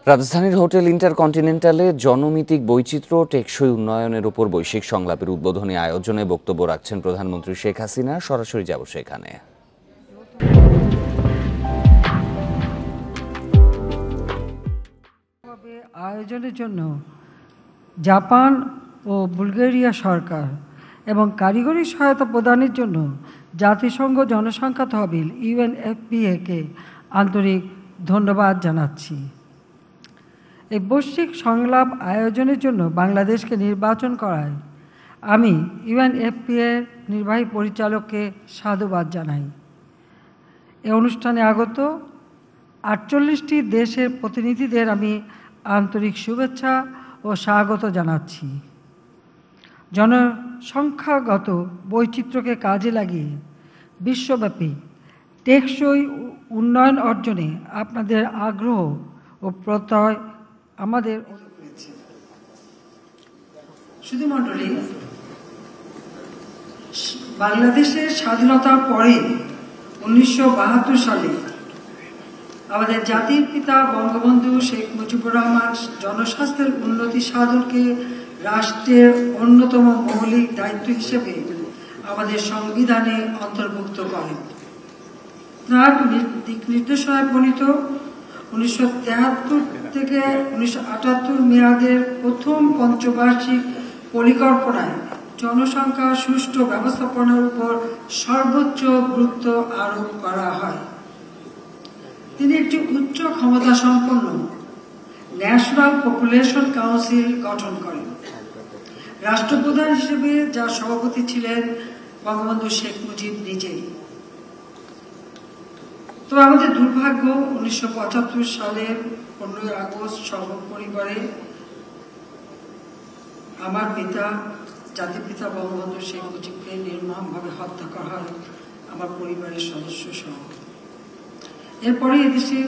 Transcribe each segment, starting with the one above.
রাজধানীর হোটেল ইন্টারকন্টিনেন্টালে জনমিতিক বৈচিত্র্য টেকসই উন্নয়নের উপর বৈশ্বিক সংলাপের উদ্বোধনী আয়োজনে বক্তব্য রাখছেন প্রধানমন্ত্রী শেখ হাসিনা। সরাসরি যাব সেখানে। আয়োজনের জন্য জাপান ও বুলগেরিয়া সরকার এবং কারিগরি সহায়তা প্রদানের জন্য জাতিসংঘ জনসংখ্যা তহবিল UNFPA-কে আন্তরিক ধন্যবাদ জানাচ্ছি। এই বৈশ্বিক সংলাপ আয়োজনের জন্য বাংলাদেশকে নির্বাচন করায় আমি UNFPA নির্বাহী পরিচালককে সাধুবাদ জানাই। এই অনুষ্ঠানে আগত 48টি দেশের প্রতিনিধিদের আমি আন্তরিক শুভেচ্ছা ও স্বাগত জানাচ্ছি। জনসংখ্যাগত বৈচিত্র্যকে কাজে লাগিয়ে বিশ্বব্যাপী টেকসই উন্নয়ন অর্জনে আপনাদের আগ্রহ ও প্রত্যয় আমাদের শুধু মণ্ডলী, বাংলাদেশের স্বাধীনতার পরে 1972 সালে আমাদের জাতির পিতা বঙ্গবন্ধু শেখ মুজিবুর রহমান জনস্বাস্থ্যের উন্নতি সাধনকে রাষ্ট্রের অন্যতম মৌলিক দায়িত্ব হিসেবে আমাদের সংবিধানে অন্তর্ভুক্ত করেন। তার দিক নির্দেশনায় প্রণীত 1973 থেকে 1978 মেয়াদের প্রথম পঞ্চবার্ষিক পরিকল্পনায় জনসংখ্যা সুষ্ঠু ব্যবস্থাপনার উপর সর্বোচ্চ গুরুত্ব আরোপ করা হয়। তিনি একটি উচ্চ ক্ষমতা সম্পন্ন ন্যাশনাল পপুলেশন কাউন্সিল গঠন করেন। রাষ্ট্রপ্রধান হিসেবে যার সভাপতি ছিলেন বঙ্গবন্ধু শেখ মুজিব নিজেই। তো আমাদের দুর্ভাগ্য 1975 সালের 15 আগস্ট সর্বপরিবারে আমার পিতা জাতির পিতা বঙ্গবন্ধু শেখ মুজিবকে নির্মমভাবে হত্যা করা হয় আমার পরিবারের সদস্য সহ। এরপরে এদেশে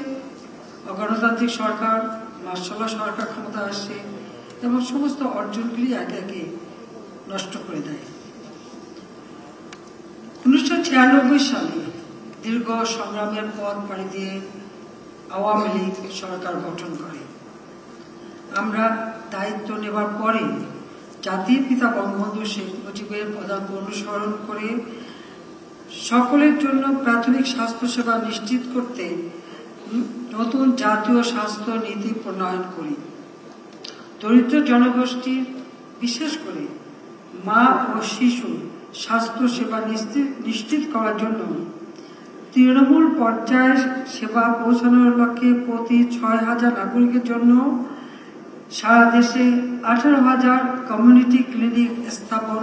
অগণতান্ত্রিক সরকার, মার্শাল সরকার ক্ষমতা আসে এবং সমস্ত অর্জনগুলি একে একে নষ্ট করে দেয়। 1996 সালে দীর্ঘ সংগ্রামের পথ পাড়ি দিয়ে আওয়ামী লীগ সরকার গঠন করে। আমরা দায়িত্ব নেবার পরে জাতির পিতা বঙ্গবন্ধু শেখ মুজিবের পদাঙ্ক অনুসরণ করে সকলের জন্য প্রাথমিক স্বাস্থ্যসেবা নিশ্চিত করতে নতুন জাতীয় স্বাস্থ্য নীতি প্রণয়ন করি। দরিদ্র জনগোষ্ঠীর বিশেষ করে মা ও শিশু স্বাস্থ্য সেবা নিশ্চিত করার জন্য তৃণমূল পর্যায়ে সেবা পৌঁছানোর লক্ষ্যে প্রতি 6,000 নাগরিকের জন্য সারা দেশে 18,000 কমিউনিটি ক্লিনিক স্থাপন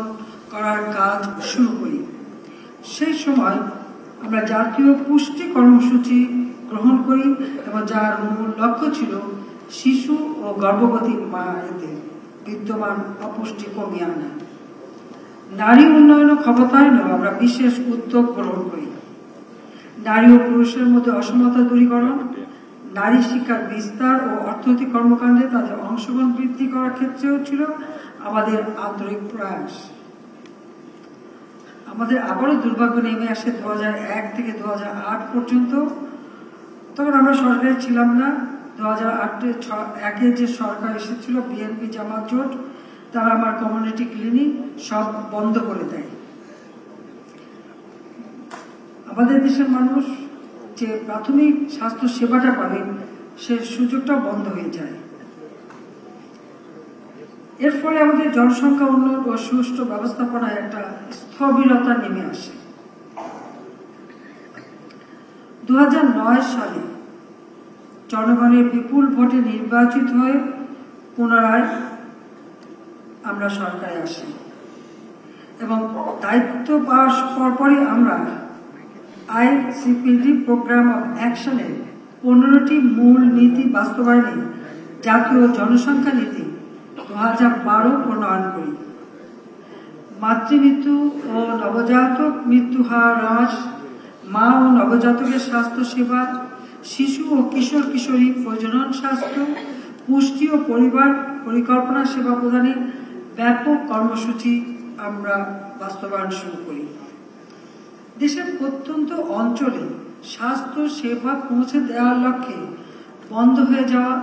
করার কাজ শুরু করি। সেই সময় আমরা জাতীয় পুষ্টি কর্মসূচি গ্রহণ করি এবং যার মূল লক্ষ্য ছিল শিশু ও গর্ভবতী মায়েদের বিদ্যমান অপুষ্টি কমিয়ে আনা। নারী উন্নয়ন ও ক্ষমতায়নেও আমরা বিশেষ উদ্যোগ গ্রহণ করি। নারী ও পুরুষের মধ্যে অসমতা দূরীকরণ, নারী শিক্ষার বিস্তার ও অর্থনৈতিক কর্মকাণ্ডে তাদের অংশগ্রহণ বৃদ্ধি করার ক্ষেত্রেও ছিল আমাদের আন্তরিক প্রয়াস। আমাদের আবারও দুর্ভাগ্য নেমে আসে 2001 থেকে 2008 পর্যন্ত। তখন আমরা সরকারে ছিলাম না। 2001-এ যে সরকার এসেছিল বিএনপি জামাত জোট, তারা আমার কমিউনিটি ক্লিনিক সব বন্ধ করে দেয়। আমাদের দেশের মানুষ যে প্রাথমিক স্বাস্থ্য সেবাটা পাবে সে সুযোগটা বন্ধ হয়ে যায়। এর ফলে আমাদের জনসংখ্যা উন্নয়ন ও সুষ্ঠু ব্যবস্থাপনায় একটা স্থবিরতা নেমে আসে। 2009 সালে জনগণের বিপুল ভোটে নির্বাচিত হয়ে পুনরায় আমরা সরকারে আসি এবং দায়িত্ব পাওয়ার পরপরই আমরা ICPD প্রোগ্রাম অফ অ্যাকশনের 15টি মূল নীতি বাস্তবায়নে জাতীয় জনসংখ্যা নীতি 2012 প্রণয়ন করি। মাতৃমৃত্যু ও নবজাতক মৃত্যু হার হ্রাস, মা ও নবজাতকের স্বাস্থ্য সেবা, শিশু ও কিশোর কিশোরী প্রজনন স্বাস্থ্য, পুষ্টি ও পরিবার পরিকল্পনা সেবা প্রদানে ব্যাপক কর্মসূচি আমরা বাস্তবায়ন শুরু করি। দেশের প্রত্যন্ত অঞ্চলে স্বাস্থ্য সেবা পৌঁছে দেওয়ার লক্ষ্যে বন্ধ হয়ে যাওয়া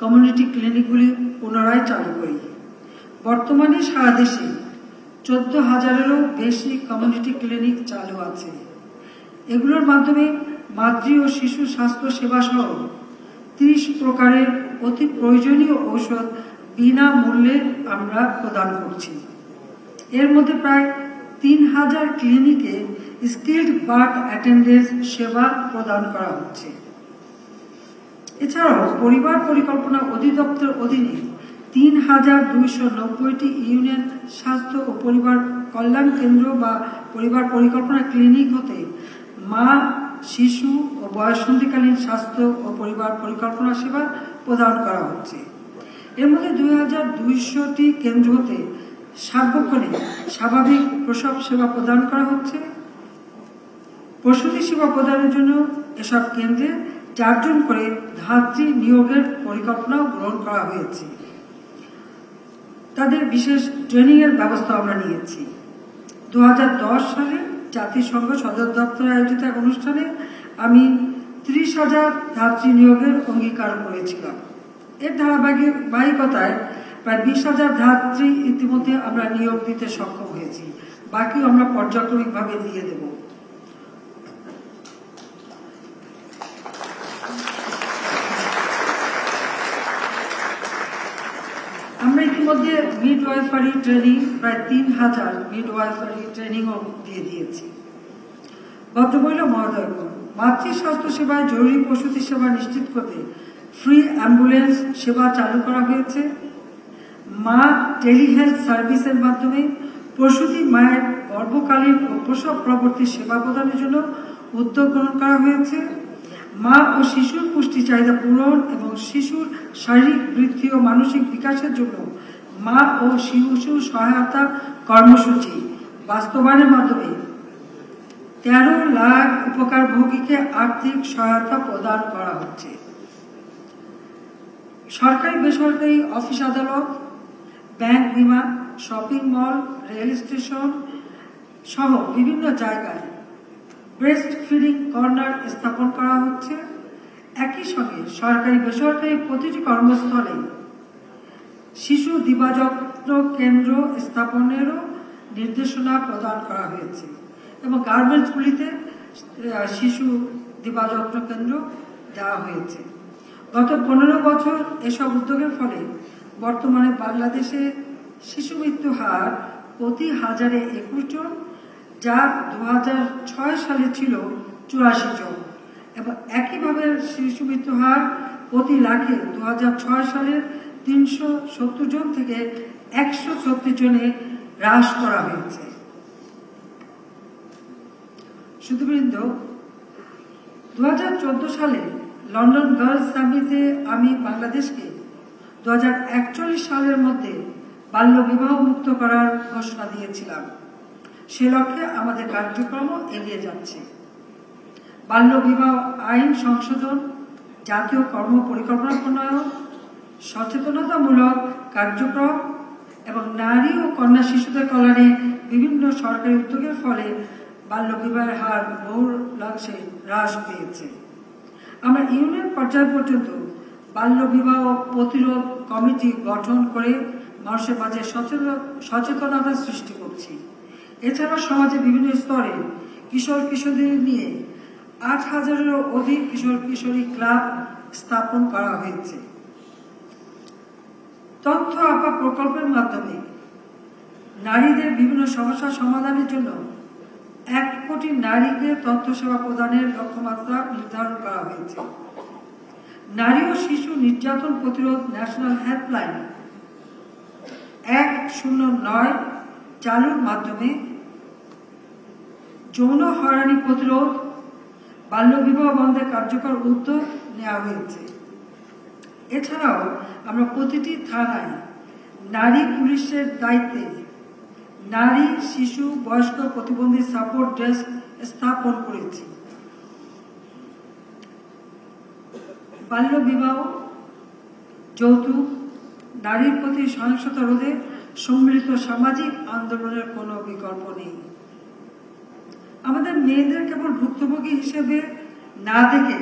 কমিউনিটি ক্লিনিকগুলি পুনরায় চালু করি। বর্তমানে সারা দেশে 14,000-এরও বেশি কমিউনিটি ক্লিনিক চালু আছে। এগুলোর মাধ্যমে মাতৃ ও শিশু স্বাস্থ্য সেবা সহ 30 প্রকারের অতি প্রয়োজনীয় ঔষধ বিনামূল্যে আমরা প্রদান করছি। এর মধ্যে প্রায় 3,000 ক্লিনিকে স্কিলড বার্থ অ্যাটেন্ডেন্স সেবা প্রদান করা হচ্ছে। এছাড়াও পরিবার পরিকল্পনা অধিদপ্তর অধীনে 3,290টি ইউনিয়ন স্বাস্থ্য ও পরিবার কল্যাণ কেন্দ্র বা পরিবার পরিকল্পনা ক্লিনিক হতে মা, শিশু ও বয়ঃসন্ধিকালীন স্বাস্থ্য ও পরিবার পরিকল্পনা সেবা প্রদান করা হচ্ছে। এর মধ্যে 2,200টি কেন্দ্র হতে সার্বক্ষণিক স্বাভাবিক প্রসব সেবা প্রদান করা হচ্ছে। প্রসূতি সেবা প্রদানের জন্য এসব কেন্দ্রে 4 জন করে ধাত্রী নিয়োগের পরিকল্পনাও গ্রহণ করা হয়েছে। তাদের বিশেষ ট্রেনিং এর ব্যবস্থা আমরা নিয়েছি। 2010 সালে জাতিসংঘ সদর দপ্তরে আয়োজিত এক অনুষ্ঠানে আমি 30,000 ধাত্রী নিয়োগের অঙ্গীকার করেছিলাম। এর ধারাবাহিকতায় প্রায় 20,000 ধাত্রী ইতিমধ্যে আমরা নিয়োগ দিতে সক্ষম হয়েছি। বাকি আমরা পর্যায়ক্রমিকভাবে দিয়ে দেব। আমরা ইতিমধ্যে মিডওয়াইফারি ট্রেনিং প্রায় 3,000 মিডওয়াইফারি ট্রেনিংও দিয়ে দিয়েছি। ভদ্রমহিলা মহোদয়গণ, মাতৃ স্বাস্থ্য সেবায় জরুরি প্রসূতি সেবা নিশ্চিত করতে ফ্রি অ্যাম্বুলেন্স সেবা চালু করা হয়েছে। মা টেলিহেলথ সার্ভিসের মাধ্যমে প্রসূতি মায়ের গর্ভকালীন ও প্রসব পরবর্তী সেবা প্রদানের জন্য উদ্যোগ গ্রহণ করা হয়েছে। মা ও শিশুর পুষ্টি চাহিদা পূরণ এবং শিশুর শারীরিক বৃদ্ধি ও মানসিক বিকাশের জন্য মা ও শিশু সহায়তা কর্মসূচি বাস্তবায়নের মাধ্যমে 13 লাখ উপকারভোগীকে আর্থিক সহায়তা প্রদান করা হচ্ছে। সরকারি বেসরকারি অফিস আদালত, ব্যাংক, বিমা, শপিং মল, রেল স্টেশন সহ বিভিন্ন জায়গায় ব্রেস্ট ফিডিং কর্নার স্থাপন করা হচ্ছে। একই সঙ্গে সরকারি বেসরকারি প্রতিটি কর্মস্থলে শিশু দিবাযত্ন কেন্দ্র স্থাপনেরও নির্দেশনা প্রদান করা হয়েছে এবং গার্মেন্টসগুলিতে শিশু দিবাযত্ন কেন্দ্র দেওয়া হয়েছে। গত 15 বছর এসব উদ্যোগের ফলে বর্তমানে বাংলাদেশে শিশু মৃত্যু হার প্রতি 1000-এ 21 জন, যা 2006 সালে ছিল 84 জন, এবং একইভাবে শিশু মৃত্যু হার প্রতি লাখে 2006 সালের 370 জন থেকে 136 জনে হ্রাস করা হয়েছে। সুধীবৃন্দ, 2014 সালে লন্ডন গার্লস সামিটে আমি বাংলাদেশকে 2041 সালের মধ্যে বাল্য বিবাহ মুক্ত করার ঘোষণা দিয়েছিলাম। সে লক্ষ্যে আমাদের কার্যক্রম এগিয়ে যাচ্ছে। বাল্য বিবাহ আইন সংশোধন, জাতীয় কর্ম পরিকল্পনা প্রণয়ন, সচেতনতামূলক কার্যক্রম এবং নারী ও কন্যা শিশুদের কল্যাণে বিভিন্ন সরকারি উদ্যোগের ফলে বাল্য বিবাহের হার বহুলাংশে হ্রাস পেয়েছে। আমরা ইউনিয়ন পর্যায় পর্যন্ত বাল্য বিবাহ প্রতিরোধ কমিটি গঠন করে মানুষের মাঝে সচেতনতা সৃষ্টি করছি। এছাড়া সমাজে বিভিন্ন স্তরে কিশোর কিশোরীদের নিয়ে 8,000-এরও অধিক কিশোর কিশোরী ক্লাব স্থাপন করা হয়েছে। তথ্য আপা প্রকল্পের মাধ্যমে নারীদের বিভিন্ন সমস্যা সমাধানের জন্য 1 কোটি নারীকে তথ্য সেবা প্রদানের লক্ষ্যমাত্রা নির্ধারণ করা হয়েছে। নারী ও শিশু নির্যাতন প্রতিরোধ ন্যাশনাল হেল্পলাইন 109 চালুর মাধ্যমে যৌন হয়রানি প্রতিরোধ, বাল্য বিবাহ বন্ধে কার্যকর উদ্যোগ নেওয়া হয়েছে। এছাড়াও আমরা প্রতিটি থানায় নারী পুলিশের দায়িত্বে নারী, শিশু, বয়স্ক প্রতিবন্ধী সাপোর্ট ডেস্ক স্থাপন করেছি। বাল্য বিবাহ, যৌতুক, নারীর প্রতি সহিংসতা রোধে সম্মিলিত সামাজিক আন্দোলনের কোনো বিকল্প নেই। আমাদের মেয়েদের কেবল ভুক্তভোগী হিসেবে না দেখে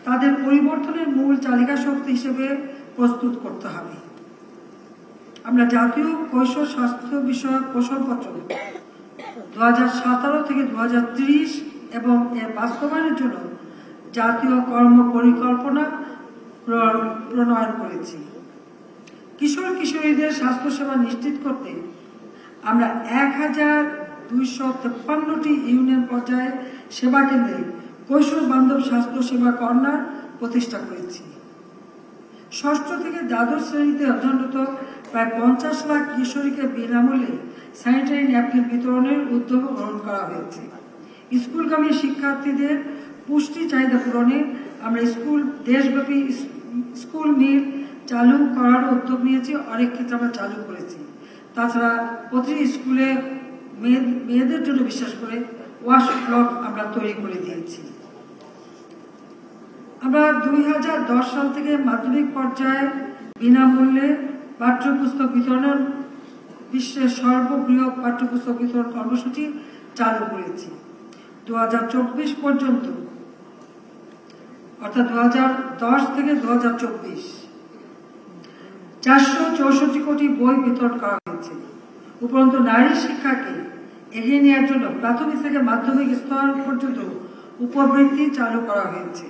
তাদের পরিবর্তনের মূল চালিকা শক্তি হিসেবে প্রস্তুত করতে হবে। আমরা জাতীয় কৈশোর স্বাস্থ্য বিষয়ক কৌশলপত্র 2017 থেকে 2030 এবং এর বাস্তবায়নের জন্য জাতীয় কর্ম পরিকল্পনা প্রণয়ন করেছি। কিশোর কিশোরীদের স্বাস্থ্যসেবা নিশ্চিত করতে আমরা 1253টি ইউনিয়ন পর্যায়ে সেবা কেন্দ্রে কৈশোর বান্ধব স্বাস্থ্য সেবা কর্নার প্রতিষ্ঠা করেছি। ষষ্ঠ থেকে দ্বাদশ শ্রেণীতে অধ্যয়নরত প্রায় 50 লাখ কিশোরীকে বিনামূল্যে স্যানিটারি ন্যাপকিন বিতরণের উদ্যোগ গ্রহণ করা হয়েছে। স্কুলগামী শিক্ষার্থীদের পুষ্টি চাহিদা পূরণে আমরা দেশব্যাপী স্কুল মিল চালু করার উদ্যোগ নিয়েছি, অনেক ক্ষেত্রে আমরা চালু করেছি। তাছাড়া প্রতিটি স্কুলে মেয়েদের জন্য বিশেষ করে ওয়াশ ব্লক আমরা তৈরি করে দিয়েছি। আমরা 2010 সাল থেকে মাধ্যমিক পর্যায়ে বিনামূল্যে পাঠ্যপুস্তক বিতরণের বিশ্বের সর্ববৃহৎ পাঠ্যপুস্তক বিতরণ কর্মসূচি চালু করেছি। 2024 পর্যন্ত, অর্থাৎ 2010 থেকে 2024 464 কোটি বই বিতরণ করা হয়েছে। উপরন্তু নারী শিক্ষাকে এগিয়ে নেওয়ার জন্য প্রাথমিক থেকে মাধ্যমিক স্তর পর্যন্ত উপবৃত্তি চালু করা হয়েছে।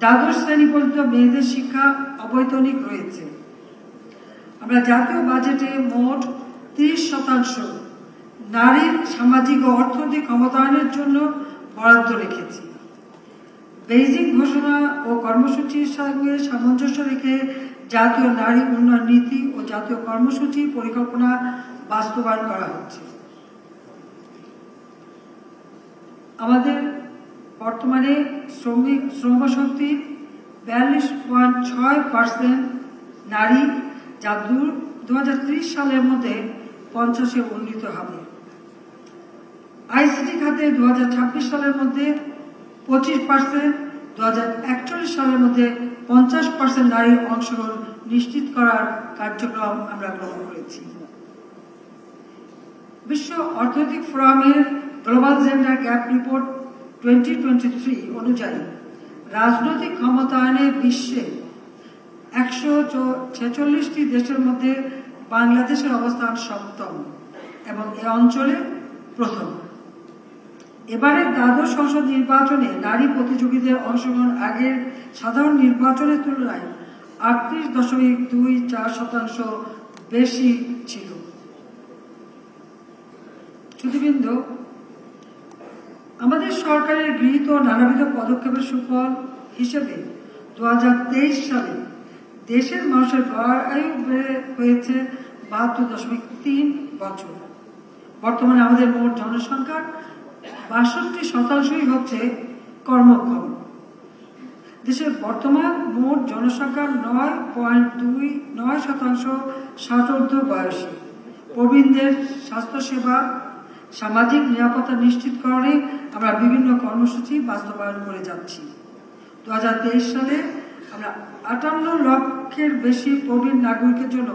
দ্বাদশ শ্রেণী পর্যন্ত মেয়েদের শিক্ষা অবৈতনিক রয়েছে। আমরা জাতীয় বাজেটে মোট 30% নারীর সামাজিক ও অর্থনৈতিক ক্ষমতায়নের জন্য বরাদ্দ রেখেছি। বেইজিং ঘোষণা ও কর্মসূচির সঙ্গে সামঞ্জস্য রেখে জাতীয় নারী উন্নয়ন নীতি ও জাতীয় কর্মসূচি পরিকল্পনা বাস্তবায়ন করা হচ্ছে। আমাদের বর্তমানে শ্রমশক্তির 42.6% নারী, যা 2030 সালের মধ্যে 50-এ উন্নীত হবে। আইসিটি খাতে 2026 সালের মধ্যে 25%, 2041 সালের মধ্যে 50% নারীর অংশগ্রহণ নিশ্চিত করার কার্যক্রম আমরা গ্রহণ করেছি। বিশ্ব অর্থনৈতিক ফোরামের গ্লোবাল জেন্ডার গ্যাপ রিপোর্ট 2023 অনুযায়ী রাজনৈতিক ক্ষমতায়নে বিশ্বে 146টি দেশের মধ্যে বাংলাদেশের অবস্থান সপ্তম এবং এ অঞ্চলে প্রথম। এবারের দ্বাদশ সংসদ নির্বাচনে নারী প্রতিযোগীদের অংশগ্রহণ আগের সাধারণ নির্বাচনের তুলনায় 38.24% বেশি ছিল। সুধীবৃন্দ, আমাদের সরকারের গৃহীত নানাবিধ পদক্ষেপের সুফল হিসেবে 2023 সালে দেশের মানুষের গড় আয়ু বেড়ে হয়েছে 72.3 বছর। বর্তমানে আমাদের মোট জনসংখ্যার 62% হচ্ছে কর্মক্ষম। দেশের বর্তমান মোট জনসংখ্যার 9.29% ষাটোর্ধ্ব বয়সী। প্রবীণদের স্বাস্থ্যসেবা, সামাজিক নিরাপত্তা নিশ্চিতকরণে আমরা বিভিন্ন কর্মসূচি বাস্তবায়ন করে যাচ্ছি। 2023 সালে আমরা 58 লক্ষের বেশি প্রবীণ নাগরিকের জন্য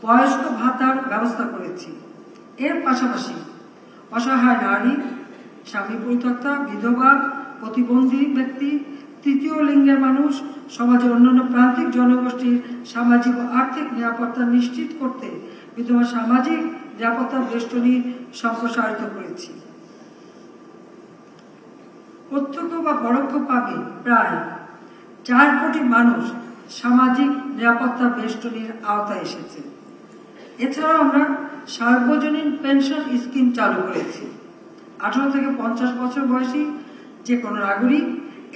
বয়স্ক ভাতার ব্যবস্থা করেছি। এর পাশাপাশি অসহায় নারী, স্বামী পরিত্যক্তা, বিধবা, প্রতিবন্ধী ব্যক্তি, তৃতীয় লিঙ্গের মানুষ, সমাজের অন্যান্য প্রান্তিক জনগোষ্ঠীর সামাজিক ও আর্থিক নিরাপত্তা নিশ্চিত করতে বিদ্যমান সামাজিক নিরাপত্তা বেষ্টনী সম্প্রসারিত করেছি। প্রত্যক্ষ বা পরোক্ষভাবে প্রায় 4 কোটি মানুষ সামাজিক নিরাপত্তা বেষ্টনীর আওতায় এসেছে। এছাড়াও আমরা সার্বজনীন পেনশন স্কিম চালু করেছি। 18 থেকে 50 বছর বয়সী যে কোনো নাগরিক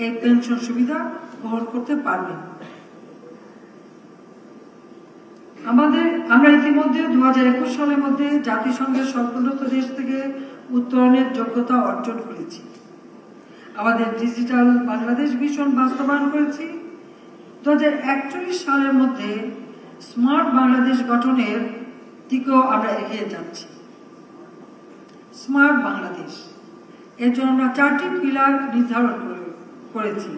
এই পেনশন সুবিধা গ্রহণ করতে পারবেন। আমরা ইতিমধ্যে 2021 সালের মধ্যে জাতিসংঘের সর্বোন্নত দেশ থেকে উত্তরণের যোগ্যতা অর্জন করেছি। আমাদের ডিজিটাল বাংলাদেশ মিশন বাস্তবায়ন করেছি। 2041 সালের মধ্যে স্মার্ট বাংলাদেশ গঠনের দিকেও আমরা এগিয়ে যাচ্ছি। স্মার্ট বাংলাদেশ, এর জন্য আমরা 4টি পিলার নির্ধারণ করেছি: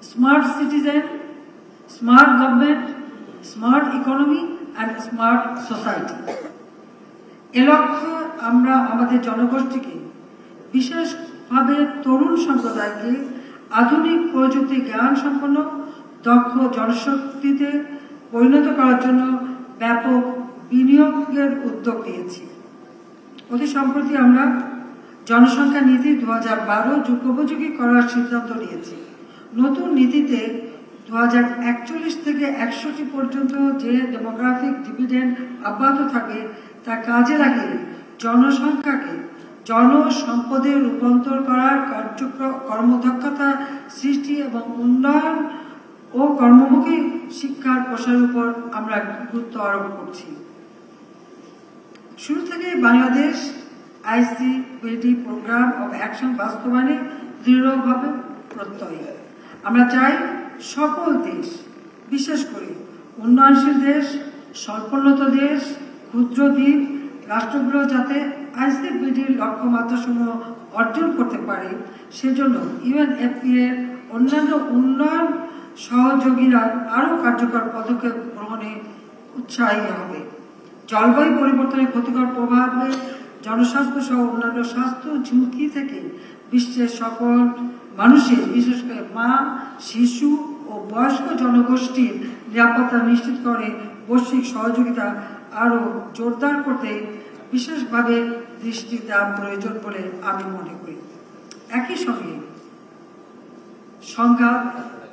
smart citizen, smart government, smart economy and smart society. এ লক্ষ্যে আমরা আমাদের জনগোষ্ঠীকে, বিশেষভাবে তরুণ সম্প্রদায়কে আধুনিক প্রযুক্তি জ্ঞান সম্পন্ন দক্ষ জনশক্তিতে পরিণত করার জন্য ব্যাপক বিনিয়োগের উদ্যোগ নিয়েছি। অতি সম্প্রতি আমরা জনসংখ্যা নীতি 2012 যুগোপযোগী করার সিদ্ধান্ত নিয়েছি। নতুন নীতিতে 2041 থেকে 61 পর্যন্ত যে ডেমোগ্রাফিক ডিভিডেন্ড অব্যাহত থাকে তা কাজে লাগিয়ে জনসংখ্যাকে জনসম্পদে রূপান্তর করার কর্মদক্ষতা সৃষ্টি এবং উন্নয়ন ও কর্মমুখী শিক্ষার প্রসারের উপর আমরা গুরুত্ব আরোপ করছি। শুরু থেকে Bangladesh ICPD programme of action বাস্তবায়নে দৃঢ়ভাবে প্রত্যয়ী। আমরা চাই সকল দেশ, বিশেষ করে উন্নয়নশীল দেশ, স্বল্পোন্নত দেশ, ক্ষুদ্র দ্বীপ রাষ্ট্রগুলো যাতে ICPDর লক্ষ্যমাত্রাসমূহ অর্জন করতে পারে, সেজন্য UNFPA এর অন্যান্য উন্নয়ন সহযোগীরা আরও কার্যকর পদক্ষেপ গ্রহণে উৎসাহী হবে। জলবায়ু পরিবর্তনের ক্ষতিকর প্রভাবে জনস্বাস্থ্য সহ অন্যান্য স্বাস্থ্য ঝুঁকি থেকে বিশ্বের সকল মানুষের, বিশেষ করে মা, শিশু ও বয়স্ক জনগোষ্ঠীর নিরাপত্তা নিশ্চিত করে বৈশ্বিক সহযোগিতা আরও জোরদার করতে বিশেষভাবে দৃষ্টি দেওয়া প্রয়োজন বলে আমি মনে করি। একই সঙ্গে সংঘাত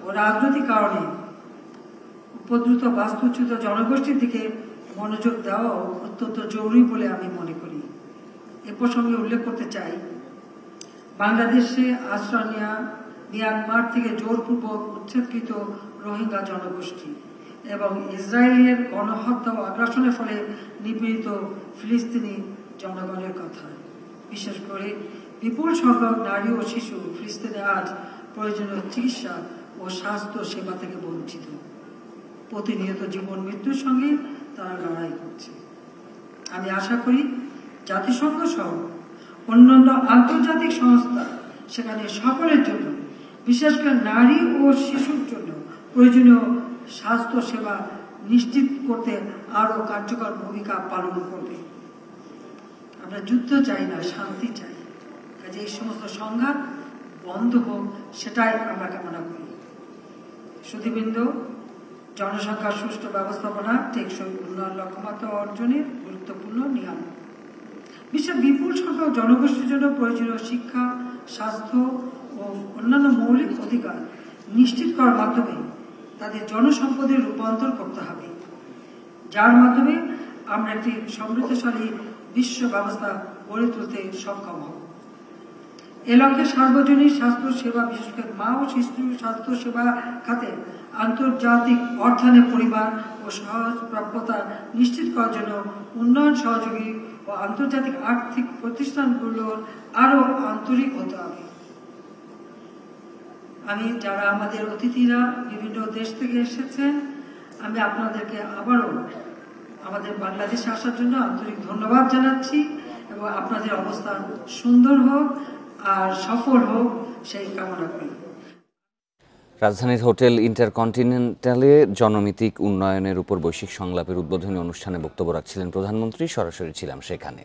ও রাজনৈতিক কারণে উপদ্রুত বাস্তুচ্যুত জনগোষ্ঠীর দিকে মনোযোগ দেওয়াও অত্যন্ত জরুরি বলে আমি মনে করি। এ প্রসঙ্গে উল্লেখ করতে চাই, বাংলাদেশে আশ্রয় নেওয়া মিয়ানমার থেকে জোরপূর্বক উচ্ছেদকৃত রোহিঙ্গা জনগোষ্ঠী এবং ইসরায়েলের গণহত্যা ও আগ্রাসনের ফলে নিপীড়িত ফিলিস্তিনি জনগণের কথা। বিশেষ করে বিপুল সংখ্যক নারী ও শিশু ফিলিস্তিনে আজ প্রয়োজনীয় চিকিৎসা ও স্বাস্থ্য সেবা থেকে বঞ্চিত। প্রতিনিয়ত জীবন মৃত্যুর সঙ্গে তারা লড়াই করছে। আমি আশা করি জাতিসংঘ সহ অন্যান্য আন্তর্জাতিক সংস্থা সেখানে সকলের জন্য, বিশেষ করে নারী ও শিশুর জন্য প্রয়োজনীয় স্বাস্থ্য সেবা নিশ্চিত করতে আরও কার্যকর ভূমিকা পালন করবে। আমরা যুদ্ধ চাই না, শান্তি চাই। কাজে এই সমস্ত সংঘাত বন্ধ হোক, সেটাই আমরা কামনা করি। সুধীবৃন্দ, জনসংখ্যার সুষ্ঠু ব্যবস্থাপনা টেকসই উন্নয়ন লক্ষ্যমাত্রা অর্জনের গুরুত্বপূর্ণ নিয়ম। বিশ্বের বিপুল সংখ্যক জনগোষ্ঠীর জন্য প্রয়োজনীয় শিক্ষা, স্বাস্থ্য ও অন্যান্য মৌলিক অধিকার নিশ্চিত করার মাধ্যমে তাদের জনসম্পদে রূপান্তর করতে হবে, যার মাধ্যমে আমরা একটি সমৃদ্ধশালী বিশ্ব ব্যবস্থা গড়ে তুলতে সক্ষম হব। এ লক্ষ্যে সার্বজনীন স্বাস্থ্য সেবা, বিশেষ করে মা ও শিশু স্বাস্থ্য সেবা খাতে আন্তর্জাতিক অর্থায়নের পরিমাণ ও সহজ প্রাপ্যতা নিশ্চিত করার জন্য উন্নয়ন সহযোগী ও আন্তর্জাতিক আর্থিক প্রতিষ্ঠানগুলোর আরও আন্তরিক হতে হবে। আমি যারা আমাদের অতিথিরা বিভিন্ন দেশ থেকে এসেছেন, আমি আপনাদেরকে আবারও আমাদের বাংলাদেশে আসার জন্য আন্তরিক ধন্যবাদ জানাচ্ছি এবং আপনাদের অবস্থান সুন্দর হোক আর সফল হোক সেই কামনা করি। রাজধানীর হোটেল ইন্টারকন্টিনেন্টালে জনমিতিক উন্নয়নের উপর বৈশ্বিক সংলাপের উদ্বোধনী অনুষ্ঠানে বক্তব্য রাখছিলেন প্রধানমন্ত্রী। সরাসরি ছিলাম সেখানে।